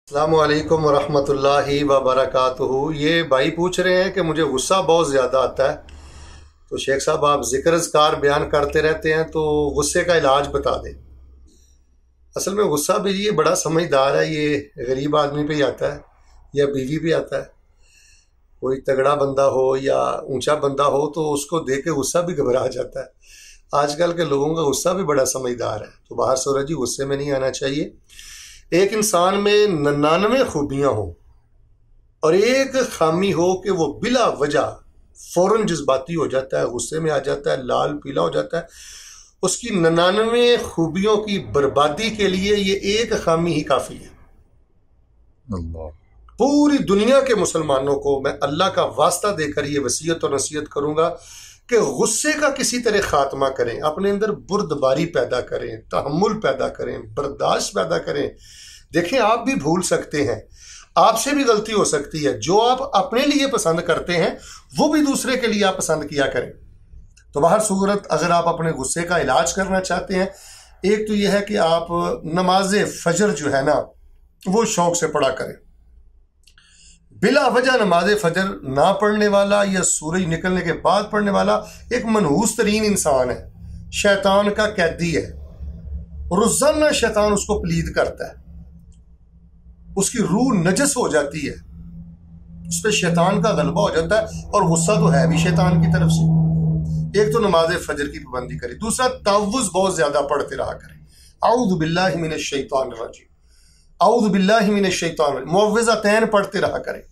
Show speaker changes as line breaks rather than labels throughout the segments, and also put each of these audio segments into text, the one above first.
السلام علیکم ورحمۃ اللہ وبرکاتہ۔ یہ بھائی پوچھ رہے ہیں کہ مجھے غصہ بہت زیادہ آتا ہے، تو شیخ صاحب آپ ذکر اذکار بیان کرتے رہتے ہیں، تو غصے کا علاج بتا دیں۔ اصل میں غصہ بھی یہ بڑا سمجھدار ہے، یہ غریب آدمی پہ ہی آتا ہے یا بیوی پہ آتا ہے۔ کوئی تگڑا بندہ ہو یا اونچا بندہ ہو تو اس کو دیکھ کے غصہ بھی گھبرا جاتا ہے۔ آج کل کے لوگوں کا غصہ بھی بڑا سمجھدار ہے، تو باہر سورج جی غصے میں نہیں آنا چاہیے۔ ایک انسان میں 99 خوبیاں ہوں اور ایک خامی ہو کہ وہ بلا وجہ فوراً جذباتی ہو جاتا ہے، غصے میں آ جاتا ہے، لال پیلا ہو جاتا ہے، اس کی 99 خوبیوں کی بربادی کے لیے یہ ایک خامی ہی کافی ہے۔
اللہ
پوری دنیا کے مسلمانوں کو میں اللہ کا واسطہ دے کر یہ وصیت اور نصیحت کروں گا کہ غصے کا کسی طرح خاتمہ کریں، اپنے اندر بردباری پیدا کریں، تحمل پیدا کریں، برداشت پیدا کریں۔ دیکھیں آپ بھی بھول سکتے ہیں، آپ سے بھی غلطی ہو سکتی ہے، جو آپ اپنے لیے پسند کرتے ہیں وہ بھی دوسرے کے لیے آپ پسند کیا کریں۔ تو باہر صورت اگر آپ اپنے غصے کا علاج کرنا چاہتے ہیں، ایک تو یہ ہے کہ آپ نماز فجر جو ہے نا وہ شوق سے پڑھا کریں۔ بلا وجہ نماز فجر نہ پڑھنے والا یا سورج نکلنے کے بعد پڑھنے والا ایک منحوس ترین انسان ہے، شیطان کا قیدی ہے۔ روزانہ شیطان اس کو پلید کرتا ہے، اس کی روح نجس ہو جاتی ہے، اس پہ شیطان کا غلبہ ہو جاتا ہے، اور غصہ تو ہے بھی شیطان کی طرف سے۔ ایک تو نماز فجر کی پابندی کرے، دوسرا تعوذ بہت زیادہ پڑھتے رہا کرے، اعوذ باللہ من الشیطان الرجیم، اعوذ باللہ من الشیطان الرجیم، معوذتین پڑھتے رہا کرے۔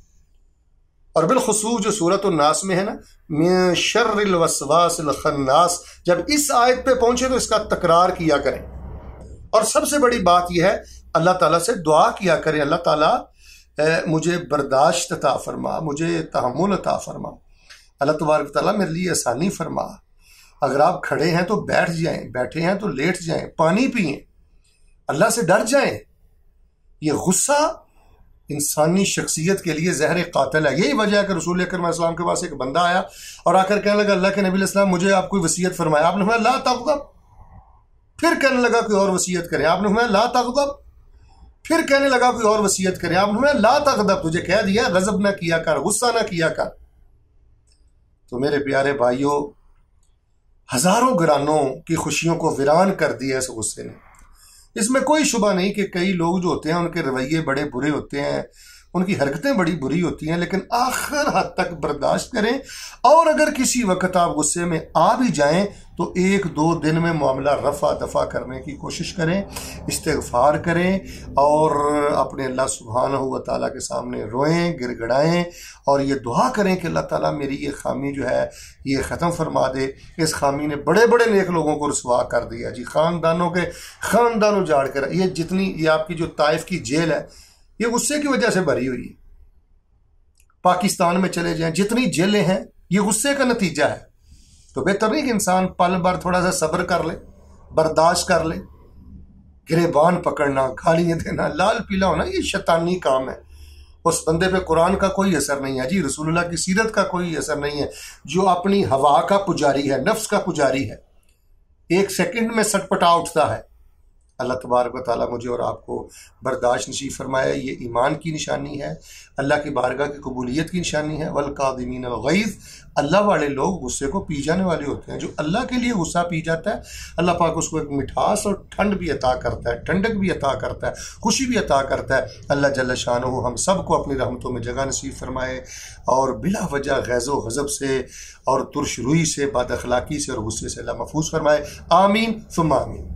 اور بالخصوص جو سورۃ الناس میں ہے نا، من شر الوسواس الخناس، جب اس آیت پہ پہنچے تو اس کا تکرار کیا کریں۔ اور سب سے بڑی بات یہ ہے اللہ تعالیٰ سے دعا کیا کریں، اللہ تعالیٰ مجھے برداشت عطا فرما، مجھے تحمل عطا فرما، اللہ تبارک تعالیٰ میرے لیے آسانی فرما۔ اگر آپ کھڑے ہیں تو بیٹھ جائیں، بیٹھے ہیں تو لیٹ جائیں، پانی پئیں، اللہ سے ڈر جائیں۔ یہ غصہ انسانی شخصیت کے لیے زہر قاتل ہے۔ یہی وجہ ہے کہ رسول اکرم علیہ السلام کے پاس ایک بندہ آیا اور آ کر کہنے لگا اللہ کے نبی علیہ السلام مجھے آپ کوئی وصیت فرمایا۔ آپ نے فرمایا لا تغضب، پھر کہنے لگا کوئی اور وصیت کریں، آپ نے فرمایا لا تغضب، پھر کہنے لگا کوئی اور وصیت کریں، آپ نے فرمایا لا تغضب، تجھے کہہ دیا غضب نہ کیا کر، غصہ نہ کیا کر۔ تو میرے پیارے بھائیوں، ہزاروں گرانوں کی خوشیوں کو ویران کر دیا اس غصے نے۔ اس میں کوئی شبہ نہیں کہ کئی لوگ جو ہوتے ہیں ان کے رویے بڑے برے ہوتے ہیں، ان کی حرکتیں بڑی بری ہوتی ہیں، لیکن آخر حد تک برداشت کریں۔ اور اگر کسی وقت آپ غصے میں آ بھی جائیں تو 1-2 دن میں معاملہ رفع دفع کرنے کی کوشش کریں، استغفار کریں، اور اپنے اللہ سبحانہ و تعالیٰ کے سامنے روئیں، گڑ گڑائیں، اور یہ دعا کریں کہ اللہ تعالیٰ میری یہ خامی جو ہے یہ ختم فرما دے۔ اس خامی نے بڑے بڑے نیک لوگوں کو رسوا کر دیا جی، خاندانوں کے خاندان اجاڑ کر۔ یہ آپ کی جو طائف کی جیل ہے یہ غصے کی وجہ سے بھری ہوئی ہے۔ پاکستان میں چلے جائیں، جتنی جیلیں ہیں یہ غصے کا نتیجہ ہے۔ تو بہتر نہیں کہ انسان پل بھر تھوڑا سا صبر کر لے، برداشت کر لے۔ گریبان پکڑنا، گالیاں دینا، لال پیلا ہونا، یہ شیطانی کام ہے۔ اس بندے پہ قرآن کا کوئی اثر نہیں ہے جی، رسول اللہ کی سیرت کا کوئی اثر نہیں ہے، جو اپنی ہوا کا پجاری ہے، نفس کا پجاری ہے، 1 سیکنڈ میں سٹ پٹا اٹھتا ہے۔ اللہ تبارک و تعالیٰ مجھے اور آپ کو برداشت نصیب فرمائے۔ یہ ایمان کی نشانی ہے، اللہ کی بارگاہ کی قبولیت کی نشانی ہے۔ والکاظمین الغیظ، اللہ والے لوگ غصے کو پی جانے والے ہوتے ہیں۔ جو اللہ کے لیے غصہ پی جاتا ہے اللہ پاک اس کو ایک مٹھاس اور ٹھنڈ بھی عطا کرتا ہے، ٹھنڈک بھی عطا کرتا ہے، خوشی بھی عطا کرتا ہے۔ اللہ جل شانہ ہم سب کو اپنی رحمتوں میں جگہ نصیب فرمائے، اور بلا وجہ غیظ و غضب سے اور ترش روئی سے، بد اخلاقی سے اور غصے سے اللہ محفوظ فرمائے۔ آمین ثم آمین۔